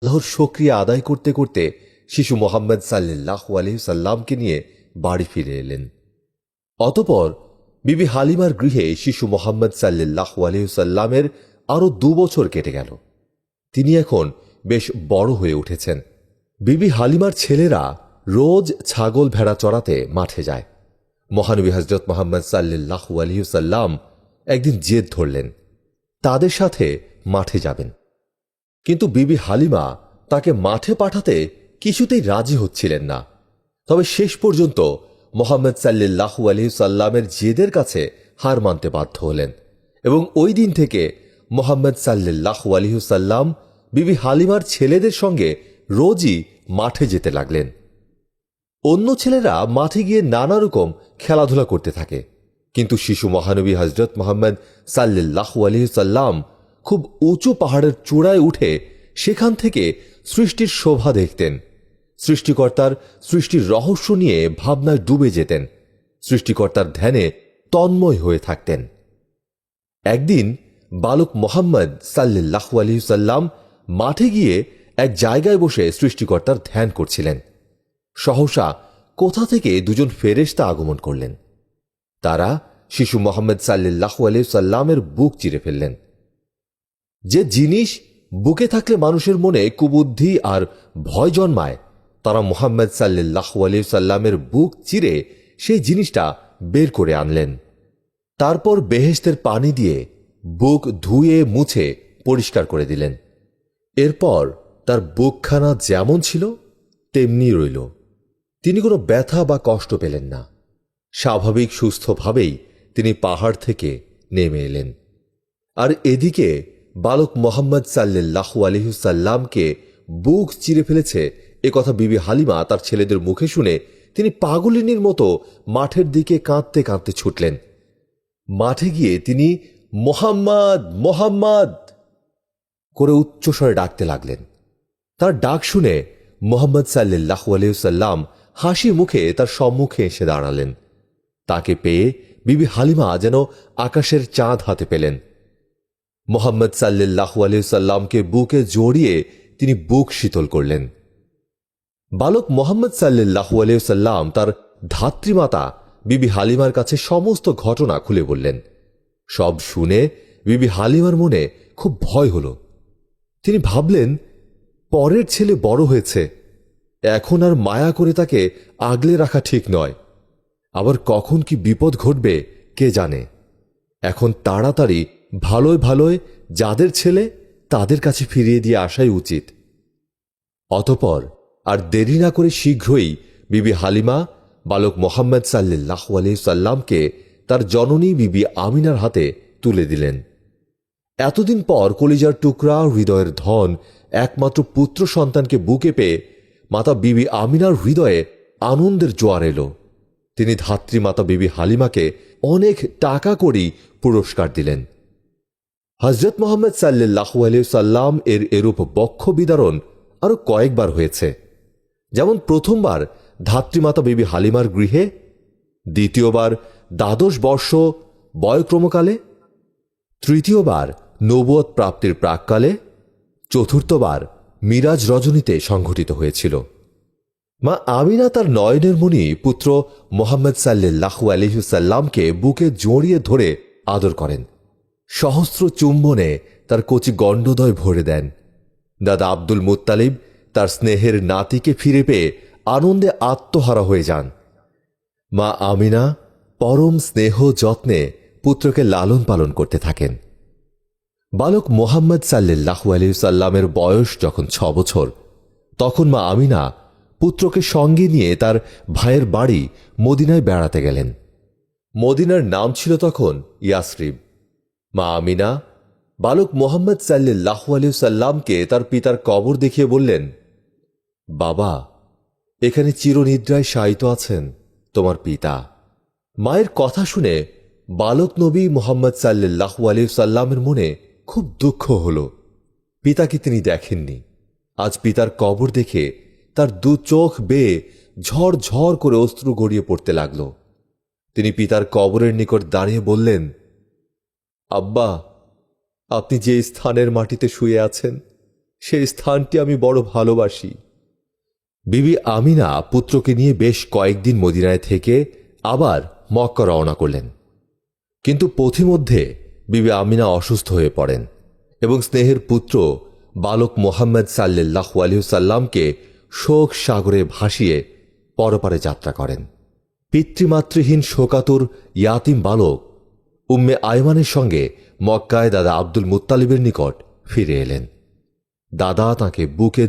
আল্লাহর শুকরিয়া আদায় করতে করতে শিশু মোহাম্মদ সাল্লাল্লাহু আলাইহি সাল্লামকে নিয়ে বাড়ি ফিরে এলেন। অতঃপর বিবি হালিমার গৃহে শিশু মোহাম্মদ সাল্লাল্লাহু আলাইহি সাল্লামের আরো 2 বছর কেটে গেল। তিনি এখন বেশ বড় হয়ে উঠেছেন। বিবি হালিমার ছেলেরা রোজ ছাগল ভেড়া চড়াতে মাঠে যায়। মহানবী হযরত মুহাম্মদ সাল্লাল্লাহু আলাইহি সাল্লাম একদিন জেদ ধরলেন, তাদের সাথে মাঠে যাবেন। কিন্তু বিবি হালিমা তাকে মাঠে পাঠাতে কিছুতেই রাজি হচ্ছিলেন না। তবে শেষ পর্যন্ত মুহাম্মদ সাল্লাল্লাহু আলাইহি সাল্লামের জেদের কাছে হার মানতে বাধ্য হলেন এবং ওই দিন থেকে মুহাম্মদ সাল্লাল্লাহু আলাইহি সাল্লাম বিবি হালিমার ছেলেদের সঙ্গে রোজই মাঠে যেতে লাগলেন। অন্য ছেলেরা মাঠে গিয়ে নানা রকম খেলাধুলা করতে থাকে, কিন্তু শিশু মহানবী হযরত মুহাম্মদ সাল্লাল্লাহু আলাইহি সাল্লাম খুব উঁচু পাহাড়ের চূড়ায় উঠে সেখান থেকে সৃষ্টির শোভা দেখতেন। সৃষ্টিকর্তার সৃষ্টির রহস্য নিয়ে ভাবনায় ডুবে যেতেন। সৃষ্টিকর্তার ধ্যানে তন্ময় হয়ে থাকতেন। একদিন বালক মোহাম্মদ সাল্লাল্লাহু আলাইহি সাল্লাম মাঠে গিয়ে এক জায়গায় বসে সৃষ্টিকর্তার ধ্যান করছিলেন। সহসা কোথা থেকে দুজন ফেরেশতা আগমন করলেন। তারা শিশু মোহাম্মদ সাল্লাল্লাহু আলাইহি সাল্লামের বুক চিরে ফেললেন। যে জিনিস বুকে থাকলে মানুষের মনে কুবুদ্ধি আর ভয় জন্মায়, তারা মুহাম্মদ সাল্লাল্লাহু আলাইহি সাল্লামের বুক চিরে সেই জিনিসটা বের করে আনলেন। তারপর বেহেশতের পানি দিয়ে বুক ধুয়ে মুছে পরিষ্কার করে দিলেন। এরপর তার বুকখানা যেমন ছিল তেমনি রইল। তিনি কোনো ব্যথা বা কষ্ট পেলেন না। স্বাভাবিক সুস্থভাবেই তিনি পাহাড় থেকে নেমে এলেন। আর এদিকে বালক মোহাম্মদ সাল্লাল্লাহু আলাইহি সাল্লামকে বুক চিরে ফেলেছে একথা বিবি হালিমা তার ছেলেদের মুখে শুনে তিনি পাগলিনীর মতো মাঠের দিকে কাঁদতে কাঁদতে ছুটলেন। মাঠে গিয়ে তিনি মোহাম্মদ মোহাম্মদ করে উচ্চস্বরে ডাকতে লাগলেন। তার ডাক শুনে মোহাম্মদ সাল্লাল্লাহু আলাইহি সাল্লাম হাসি মুখে তার সম্মুখে এসে দাঁড়ালেন। তাকে পেয়ে বিবি হালিমা যেন আকাশের চাঁদ হাতে পেলেন। মোহাম্মদ সাল্লাল্লাহু আলাইহি সাল্লামকে বুকে জড়িয়ে তিনি বুক শীতল করলেন। বালক মোহাম্মদ সাল্লাল্লাহু আলাইহি সাল্লাম তার ধাত্রীমাতা বিবি হালিমার কাছে সমস্ত ঘটনা খুলে বললেন। সব শুনে বিবি হালিমার মনে খুব ভয় হল। তিনি ভাবলেন, পরের ছেলে বড় হয়েছে, এখন আর মায়া করে তাকে আগলে রাখা ঠিক নয়। আবার কখন কি বিপদ ঘটবে কে জানে। এখন তাড়াতাড়ি ভালোয় ভালোয় যাদের ছেলে তাদের কাছে ফিরিয়ে দিয়ে আসাই উচিত। অতঃপর আর দেরি না করে শীঘ্রই বিবি হালিমা বালক মোহাম্মদ সাল্লাল্লাহু আলাইহি সাল্লামকে তার জননী বিবি আমিনার হাতে তুলে দিলেন। এতদিন পর কলিজার টুকরা হৃদয়ের ধন একমাত্র পুত্র সন্তানকে বুকে পেয়ে মাতা বিবি আমিনার হৃদয়ে আনন্দের জোয়ার এলো। তিনি ধাত্রীমাতা বিবি হালিমাকে অনেক টাকা কড়ি পুরস্কার দিলেন। হযরত মুহাম্মদ সাল্লাল্লাহু আলাইহি সাল্লাম এর এরূপ বক্ষ বিদারণ আরো কয়েকবার হয়েছে। যেমন প্রথমবার ধাত্রীমাতা বিবি হালিমার গৃহে, দ্বিতীয়বার 12 বর্ষ বয়ক্রমকালে, তৃতীয়বার নবুয়ত প্রাপ্তির প্রাককালে, চতুর্থবার মিরাজ রজনীতে সংঘটিত হয়েছিল। মা আমিনা তার নয়নের মণি পুত্র মোহাম্মদ সাল্লাল্লাহু আলাইহি সাল্লামকে বুকে জড়িয়ে ধরে আদর করেন। সহস্র চুম্বনে তার কচি গণ্ডদয় ভরে দেন। দাদা আব্দুল মুত্তালিব তার স্নেহের নাতিকে ফিরে পেয়ে আনন্দে আত্মহারা হয়ে যান। মা আমিনা পরম স্নেহ যত্নে পুত্রকে লালন পালন করতে থাকেন। বালক মোহাম্মদ সাল্লাল্লাহু আলাইহি সাল্লামের বয়স যখন 6 বছর, তখন মা আমিনা পুত্রকে সঙ্গে নিয়ে তার ভাইয়ের বাড়ি মদিনায় বেড়াতে গেলেন। মদিনার নাম ছিল তখন ইয়াসরিব। মা আমিনা বালক মোহাম্মদ সাল্লাল্লাহু আলাইহি সাল্লামকে তার পিতার কবর দেখিয়ে বললেন, বাবা, এখানে চিরনিদ্রায় শায়িত আছেন তোমার পিতা। মায়ের কথা শুনে বালক নবী মোহাম্মদ সাল্লাল্লাহু আলাইহি সাল্লামের মনে খুব দুঃখ হল। পিতাকে তিনি দেখেননি। আজ পিতার কবর দেখে তার 2 চোখ বেয়ে ঝড় ঝড় করে অশ্রু গড়িয়ে পড়তে লাগল। তিনি পিতার কবরের নিকট দাঁড়িয়ে বললেন, আব্বা, আপনি যে স্থানের মাটিতে শুয়ে আছেন সেই স্থানটি আমি বড় ভালোবাসি। বিবি আমিনা পুত্রকে নিয়ে বেশ কয়েকদিন মদিনায় থেকে আবার মক্কা রওনা করলেন। কিন্তু পথিমধ্যে বিবি আমিনা অসুস্থ হয়ে পড়েন এবং স্নেহের পুত্র বালক মোহাম্মদ সাল্লাল্লাহু আলাইহি সাল্লামকে শোক সাগরে ভাসিয়ে পরপারে যাত্রা করেন। পিতৃমাতৃহীন শোকাতুর ইয়াতিম বালক উম্মে আয়মানের সঙ্গে মক্কায় দাদা আব্দুল মুত্তালিবের নিকট ফিরে এলেন। দাদা তাঁকে বুকে